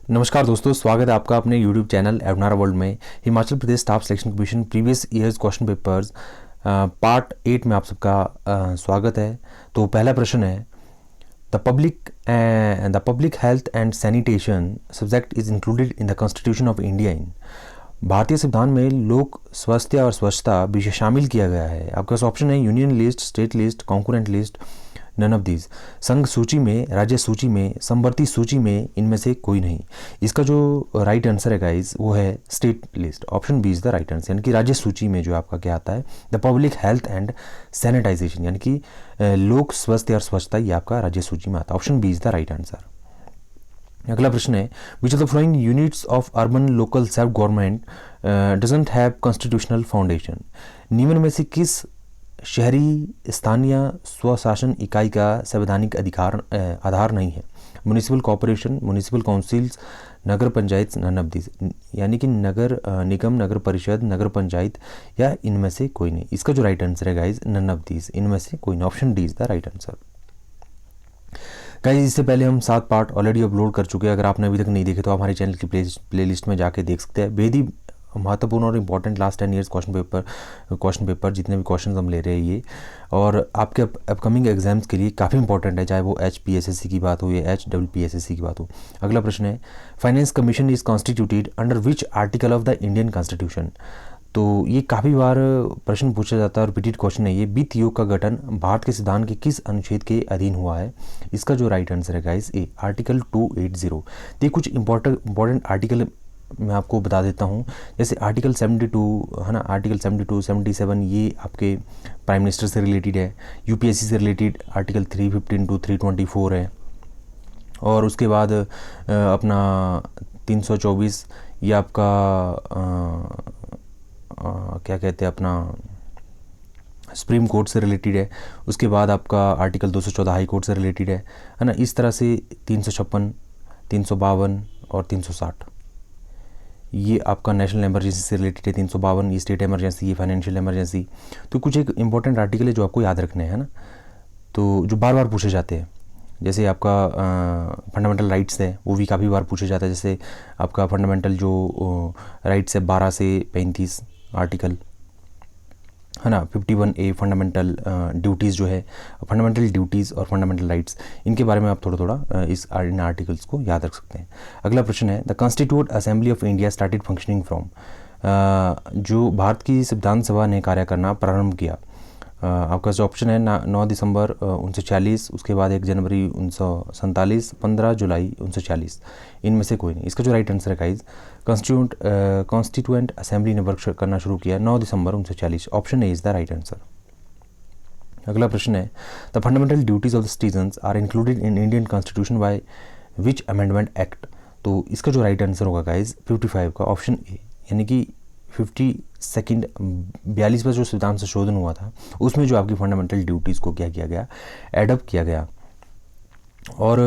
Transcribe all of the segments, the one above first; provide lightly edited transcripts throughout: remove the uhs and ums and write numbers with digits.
नमस्कार दोस्तों, स्वागत है आपका अपने यूट्यूब चैनल एवनारा वर्ल्ड में। Himachal Pradesh staff selection commission previous years question papers part 8 में आप सबका स्वागत है। तो पहला प्रश्न है, the public health and sanitation subject is included in the constitution of India in. भारतीय संविधान में लोक स्वास्थ्य और स्वच्छता विषय शामिल किया गया है। आपके पास ऑप्शन है union list, state list, concurrent list, none of these. संघ सूची में, राज्य सूची में, समवर्ती सूची में, इनमें से कोई नहीं। इसका जो राइट आंसर है गाइज वो है state list. Option B is the right answer, यानी कि राज्य सूची में जो आपका क्या आता है, the public health and sanitisation, यानी कि लोक स्वास्थ्य और स्वच्छता, ये आपका राज्य सूची में आता है। Option B is the right answer. अगला प्रश्न है, which of the following units of urban local self government doesn't have constitutional foundation. निम्न में से किस शहरी स्थानीय स्वशासन इकाई का संवैधानिक आधार नहीं है? Municipal corporation, municipal councils, nagar panchayat, none of these, यानी कि नगर निगम, नगर परिषद, नगर पंचायत, या इनमें से कोई नहीं। इसका जो राइट आंसर है गाइज नन ऑफ दीज, इनमें से कोई नहीं। Option D is the right answer. Guys इससे पहले हम 7 पार्ट ऑलरेडी अपलोड कर चुके हैं। अगर आपने अभी तक नहीं देखे तो आप हमारे चैनल की प्ले लिस्ट में जाके देख सकते हैं। बेहद ही महत्वपूर्ण और important last 10 years question paper जितने भी क्वेश्चन हम ले रहे हैं ये, और आपके अपकमिंग एग्जाम्स के लिए काफ़ी इंपॉर्टेंट है, चाहे वो HPSSC की बात हो या HWPSSC की बात हो। अगला प्रश्न है, finance commission is constituted under which article of the Indian constitution. तो ये काफ़ी बार प्रश्न पूछा जाता है और रिपीटेड क्वेश्चन है ये। वित्त आयोग का गठन भारत के संविधान के किस अनुच्छेद के अधीन हुआ है? इसका जो राइट आंसर है गाइस ए, आर्टिकल 280। ये कुछ इंपॉर्टेंट आर्टिकल मैं आपको बता देता हूँ, जैसे आर्टिकल 72 है ना, आर्टिकल 72, 77 ये आपके प्राइम मिनिस्टर से रिलेटेड है। UPSC से रिलेटेड आर्टिकल 315 to 324 है। और उसके बाद अपना 324 ये आपका क्या कहते हैं अपना सुप्रीम कोर्ट से रिलेटेड है। उसके बाद आपका आर्टिकल 214 हाई कोर्ट से रिलेटेड है ना। इस तरह से 356, 352 और 360 ये आपका नेशनल इमरजेंसी से रिलेटेड है। 352 ये स्टेट इमरजेंसी, ये फाइनेंशियल इमरजेंसी। तो कुछ एक इंपॉर्टेंट आर्टिकल है जो आपको याद रखने हैं, है ना, तो जो बार बार पूछे जाते हैं। जैसे आपका फंडामेंटल राइट्स है वो भी काफ़ी बार पूछे जाता है। जैसे आपका फंडामेंटल जो राइट्स है 12 से 35 आर्टिकल, है ना। 51A फंडामेंटल ड्यूटीज़ जो है, फंडामेंटल ड्यूटीज़ और फंडामेंटल राइट्स, इनके बारे में आप थोड़ा इन आर्टिकल्स को याद रख सकते हैं। अगला प्रश्न है, the constitute assembly of India started functioning from. जो भारत की संविधान सभा ने कार्य करना प्रारंभ किया, आपका जो ऑप्शन है 9 दिसंबर 1946, उसके बाद 1 जनवरी 1947, 15 जुलाई 1946, इनमें से कोई नहीं। इसका जो राइट आंसर है गाइज, कॉन्स्टिट्यूएंट असेंबली ने वर्क करना शुरू किया 9 दिसंबर 1946। Option A is the right answer. अगला प्रश्न है, the fundamental duties of the citizens are included in Indian constitution by which amendment act. तो इसका जो राइट आंसर होगा गाइज 55 का, ऑप्शन ए, यानी कि 42 पर जो संविधान संशोधन हुआ था उसमें जो आपकी फंडामेंटल ड्यूटीज़ को क्या किया गया, एडप्ट किया गया। और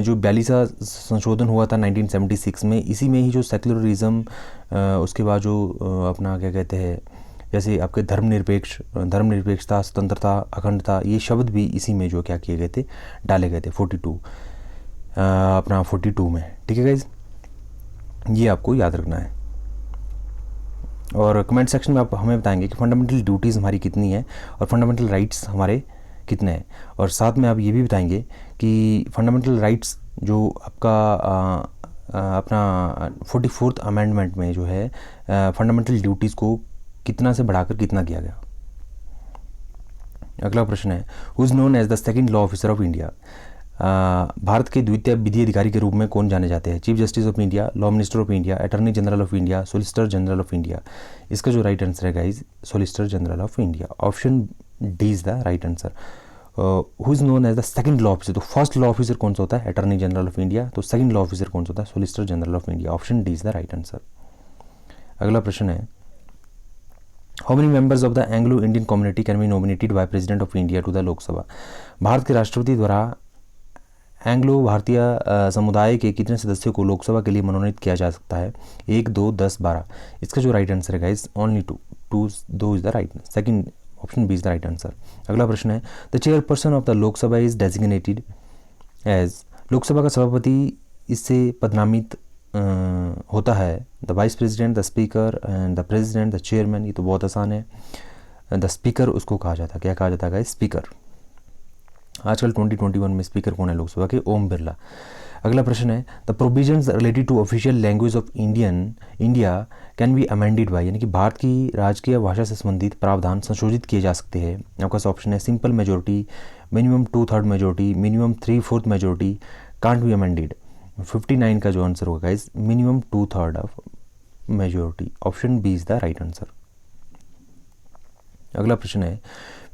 जो 42वां संशोधन हुआ था 1976 में, इसी में ही जो सेक्युलरिज्म, उसके बाद जो अपना क्या कहते हैं, जैसे आपके धर्मनिरपेक्षता, स्वतंत्रता, अखंडता, ये शब्द भी इसी में जो क्या किए गए थे, डाले गए थे 42 में। ठीक है गाइज, ये आपको याद रखना है। और कमेंट सेक्शन में आप हमें बताएंगे कि फंडामेंटल ड्यूटीज़ हमारी कितनी है और फंडामेंटल राइट्स हमारे कितने हैं। और साथ में आप ये भी बताएंगे कि फंडामेंटल राइट्स जो आपका अपना 44th अमेंडमेंट में जो है फंडामेंटल ड्यूटीज़ को कितना से बढ़ाकर कितना किया गया। अगला प्रश्न है, who is known as the second law officer of India. भारत के द्वितीय विधि अधिकारी के रूप में कौन जाने जाते हैं? Chief justice of India, law minister of India, attorney general of India, solicitor general of India. इसका जो राइट आंसर है guys, solicitor general of India. Option D is the right answer. Who is known as the second law officer. तो first law officer कौन सा होता है? Attorney general of India. तो second law officer कौन सा होता है? Solicitor general of India. Option D is the right answer. अगला प्रश्न है, how many members of the Anglo Indian community can be nominated by president of India to the Lok Sabha. भारत के राष्ट्रपति द्वारा एंग्लो भारतीय समुदाय के कितने सदस्यों को लोकसभा के लिए मनोनीत किया जा सकता है? 1, 2, 10, 12। इसका जो राइट आंसर है guys, only 2 is the right, second option B is the right answer. अगला प्रश्न है, the chairperson of the Lok Sabha is designated as. Lok Sabha का सभापति इससे पदनामित होता है the vice president, the speaker and the president, the chairman, ये तो बहुत आसान है। द स्पीकर उसको कहा जाता है, क्या कहा जाता है गाइस? स्पीकर। आजकल 2021 में स्पीकर कौन है लोकसभा के? ओम बिरला। अगला प्रश्न है the provisions related to official language of India can be amended by, यानी कि भारत की राजकीय भाषा से संबंधित प्रावधान संशोधित किए जा सकते हैं। आपका ऑप्शन है simple majority, minimum 2/3 majority, minimum 3/4 majority, can't be amended. 59 का जो आंसर होगा guys minimum 2/3 of majority. Option B is the right answer. अगला प्रश्न है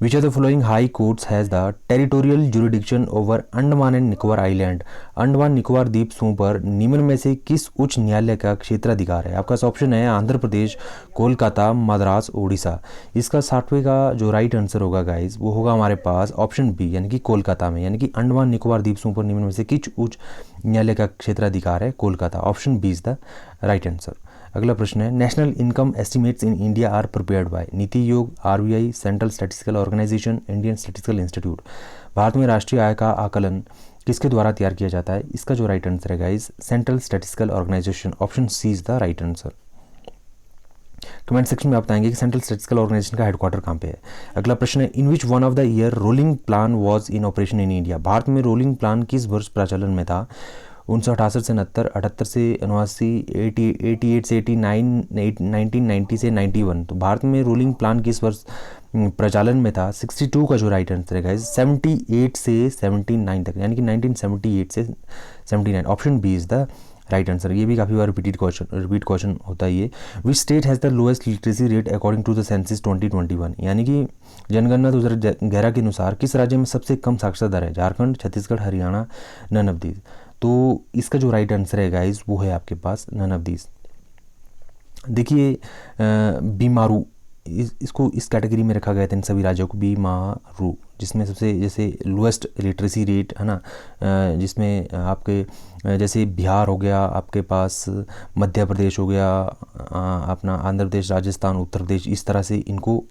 which of the following high courts has the territorial jurisdiction over Andaman and Nicobar island, Andaman Nicobar द्वीप समूह पर निम्न में से किस उच्च न्यायालय का क्षेत्राधिकार है? आपका ऑप्शन है आंध्र प्रदेश, कोलकाता, मद्रास, उड़ीसा। इसका 60वें का जो राइट आंसर होगा गाइज वो होगा हमारे पास ऑप्शन बी, यानी कि कोलकाता में, यानी कि अंडमान निकोबार द्वीप समूह पर निम्न में से किस उच्च न्यायालय का क्षेत्राधिकार है? Kolkata. Option B is the right answer. अगला प्रश्न है national income estimates in India are prepared by, NITI Aayog, RBI, central statistical organisation, Indian statistical institute. Bharat में राष्ट्रीय आय का आकलन किसके द्वारा तैयार किया जाता है? इसका जो राइट आंसर है guys central statistical organisation. Option C is the right answer. Comment section में आप बताएंगे कि सेंट्रल स्टैटिस्टिकल ऑर्गेनाइजेशन का हेडक्वार्टर कहाँ पे है। अगला प्रश्न है in which one of the year rolling plan was in operation in India, Bharat में रोलिंग प्लान किस वर्ष प्रचलन में था? 1968 से 69, 78 से 89, 88 से 89, 1990 से 91। तो भारत में रोलिंग प्लान किस वर्ष प्रचालन में था? 62 का जो राइट आंसर है गाइस 78 से 79 तक, यानी कि 1978 से 79। Option B is the right answer. ये भी काफ़ी बार रिपीट क्वेश्चन होता है ये। Which state has the lowest literacy rate according to the census 2021, यानी कि जनगणना 2011 के अनुसार किस राज्य में सबसे कम साक्षरता दर है? Jharkhand, Chhattisgarh, Haryana, none of these. तो इसका जो राइट आंसर है गाइस वो है आपके पास नन ऑफ दीज। देखिए बीमारू इसको इस कैटेगरी में रखा गया था इन सभी राज्यों को, बीमारू, जिसमें सबसे जैसे लोएस्ट लिटरेसी रेट है ना, जिसमें आपके जैसे बिहार हो गया, आपके पास मध्य प्रदेश हो गया, अपना आंध्र प्रदेश, राजस्थान, उत्तर प्रदेश, इस तरह से इनको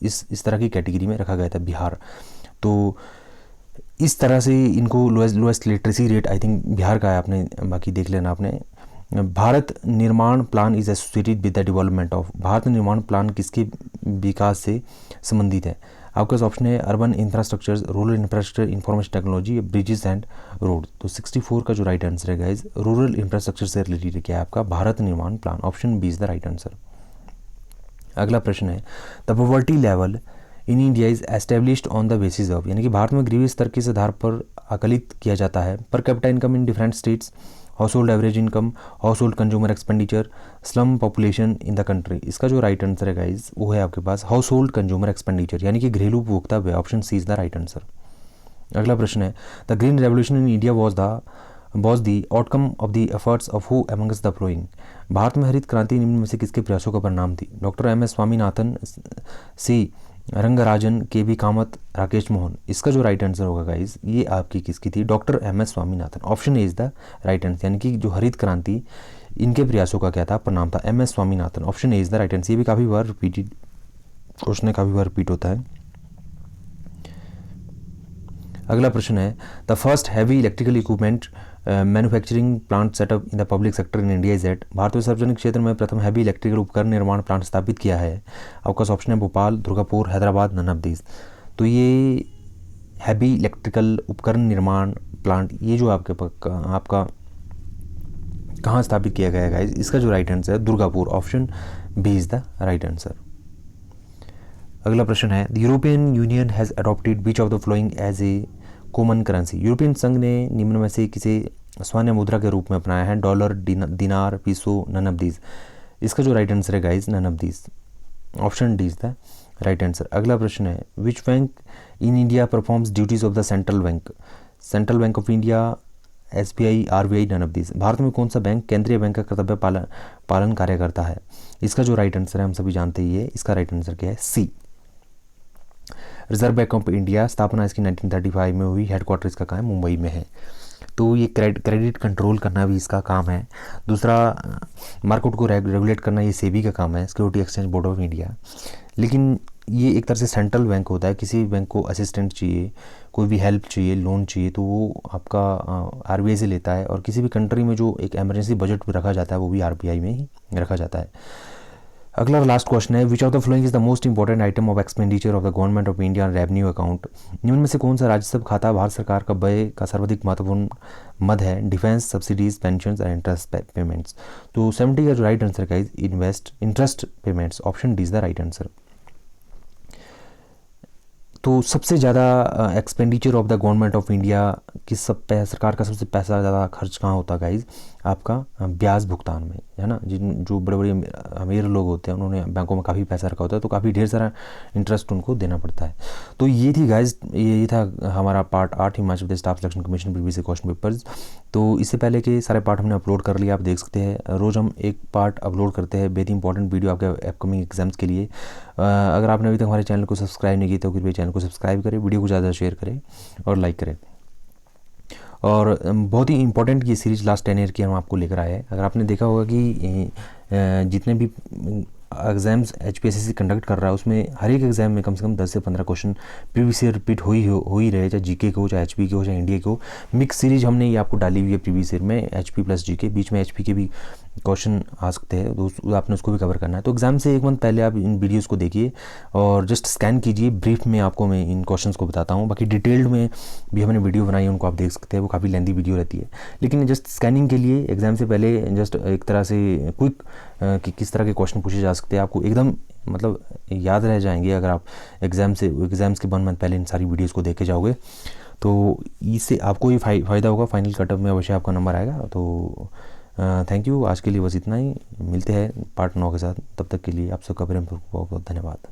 इस तरह की कैटेगरी में रखा गया था बिहार। तो इस तरह से इनको lowest literacy rate I think Bihar का है, आपने बाकी देख लेना आपने। Bharat Nirman plan is associated with the development of, Bharat Nirman plan किसके विकास से संबंधित है? आपका ऑप्शन है urban infrastructure, rural infrastructure, information technology, bridges and road. तो 64 का जो राइट आंसर है गाइज रूरल इंफ्रास्ट्रक्चर से रिलेटेड क्या है आपका? Bharat Nirman plan. Option B is the right answer. अगला प्रश्न है the poverty level in India is established on the basis of, यानी कि भारत में गरीबी स्तर किस आधार पर आकलित किया जाता है? Per capita income in different states, household average income, household consumer expenditure, slum population in the country. इसका जो राइट आंसर है गाइज वो है आपके पास हाउस होल्ड कंज्यूमर एक्सपेंडिचर, यानी कि घरेलू उपभोक्ता व्यय। Option C is the right answer. अगला प्रश्न है the green revolution in India was the outcome of the efforts of who amongst the following, Bharat में हरित क्रांति निम्न में से किसके प्रयासों का परिणाम थी? डॉक्टर एम एस स्वामीनाथन, सी रंगराजन, के बी कामत, राकेश मोहन। इसका जो राइट आंसर होगा गाइज ये आपकी किसकी थी? Doctor M S Swaminathan. Option A is the right answer, यानी कि जो हरित क्रांति इनके प्रयासों का क्या था? परिणाम था। M S Swaminathan. Option A is the right answer. ये भी काफ़ी बार रिपीटेड क्वेश्चन है, काफ़ी बार रिपीट होता है। अगला प्रश्न है the first heavy electrical equipment manufacturing plant setup in the public sector in India is at, Bharat में सार्वजनिक क्षेत्र में प्रथम हैवी इलेक्ट्रिकल उपकरण निर्माण प्लांट स्थापित किया है। आपका ऑप्शन है Bhopal, Durgapur, Hyderabad, none of these. तो ये हैवी इलेक्ट्रिकल उपकरण निर्माण प्लांट ये जो आपका कहाँ स्थापित किया गया है गाइज? इसका जो राइट आंसर है Durgapur. Option B is the right answer. अगला प्रश्न है the European Union has adopted which of the following as a common currency, European संघ ने निम्न में से किसे सामान्य मुद्रा के रूप में अपनाया है? डॉलर, दिनार, पीसो, नन ऑफ दीज। इसका जो राइट आंसर है guys none of these. Option D is the right answer. अगला प्रश्न है which bank in India performs duties of the central bank, central bank of India, SBI, RBI, none of these. Bharat में कौन सा bank केंद्रीय bank का कर्तव्य पालन कार्य करता है? इसका जो राइट आंसर है हम सभी जानते ही है, इसका राइट आंसर क्या है? सी रिजर्व बैंक ऑफ इंडिया। स्थापना इसकी 1935 में हुई, हेडक्वार्टर इसका कहाँ है? मुंबई में है। तो ये क्रेडिट कंट्रोल करना भी इसका काम है। दूसरा मार्केट को रेगुलेट करना ये सेबी का काम है, security exchange board of India. लेकिन ये एक तरह से सेंट्रल बैंक होता है। किसी भी बैंक को असिस्टेंट चाहिए, कोई भी हेल्प चाहिए, लोन चाहिए, तो वो आपका आरबीआई से लेता है। और किसी भी कंट्री में जो एक एमरजेंसी बजट भी रखा जाता है वो भी आरबीआई में ही रखा जाता है। अगला और लास्ट क्वेश्चन है, which of the following is the most important item of expenditure of the government of India revenue account. निम्न में से कौन सा राजस्व खाता भारत सरकार का व्यय का सर्वाधिक महत्वपूर्ण मद है? Defence, subsidies, pension and interest payments. तो 70 का जो राइट आंसर का interest payments, option D is the right answer. तो सबसे ज़्यादा expenditure of the government of India, किस सरकार का सबसे पैसा ज़्यादा खर्च कहाँ होता है गाइज? आपका ब्याज भुगतान में, है ना। जो बड़े बड़े अमीर लोग होते हैं उन्होंने बैंकों में काफ़ी पैसा रखा होता है, तो काफ़ी ढेर सारा इंटरेस्ट उनको देना पड़ता है। तो ये थी गाइज, ये था हमारा part 8 Himachal Pradesh staff selection commission previous question papers. तो इससे पहले के सारे पार्ट हमने अपलोड कर लिया, आप देख सकते हैं। रोज़ हम एक पार्ट अपलोड करते हैं, बेहद इंपॉर्टेंट वीडियो आपके अपकमिंग एग्जाम्स के लिए। अगर आपने अभी तक हमारे चैनल को सब्सक्राइब नहीं किया तो कृपया चैनल को सब्सक्राइब करें, वीडियो को ज़्यादा शेयर करें और लाइक करें। और बहुत ही इंपॉर्टेंट ये सीरीज लास्ट 10 ईयर की हम आपको लेकर आए हैं। अगर आपने देखा होगा कि जितने भी एग्ज़ाम्स एचपीएससी कंडक्ट कर रहा है उसमें हर एक एग्ज़ाम में कम से कम 10 से 15 क्वेश्चन प्रीवियस ईयर रिपीट हो ही रहे, चाहे जीके के हो, चाहे एचपी के हो, चाहे इंडिया के हो। मिक्स सीरीज हमने ये आपको डाली हुई है प्रीवियस ईयर में, एचपी प्लस जीके, बीच में एचपी के भी क्वेश्चन आ सकते हैं, तो आपने उसको भी कवर करना है। तो एग्ज़ाम से एक मंथ पहले आप इन वीडियोज़ को देखिए और जस्ट स्कैन कीजिए। ब्रीफ में आपको मैं इन क्वेश्चंस को बताता हूँ, बाकी डिटेल्ड में भी हमने वीडियो बनाई है, उनको आप देख सकते हैं, वो काफ़ी लेंथी वीडियो रहती है। लेकिन जस्ट स्कैनिंग के लिए एग्ज़ाम से पहले जस्ट एक तरह से क्विक कि किस तरह के क्वेश्चन पूछे जा सकते हैं, आपको एकदम मतलब याद रह जाएंगे अगर आप एग्ज़ाम्स के 1 मंथ पहले इन सारी वीडियोज़ को देख के जाओगे। तो इससे आपको ये फ़ायदा होगा, फाइनल कटअप में अवश्य आपका नंबर आएगा। तो थैंक यू, आज के लिए बस इतना ही। मिलते हैं पार्ट 9 के साथ, तब तक के लिए आप सबका प्रेम बहुत बहुत धन्यवाद।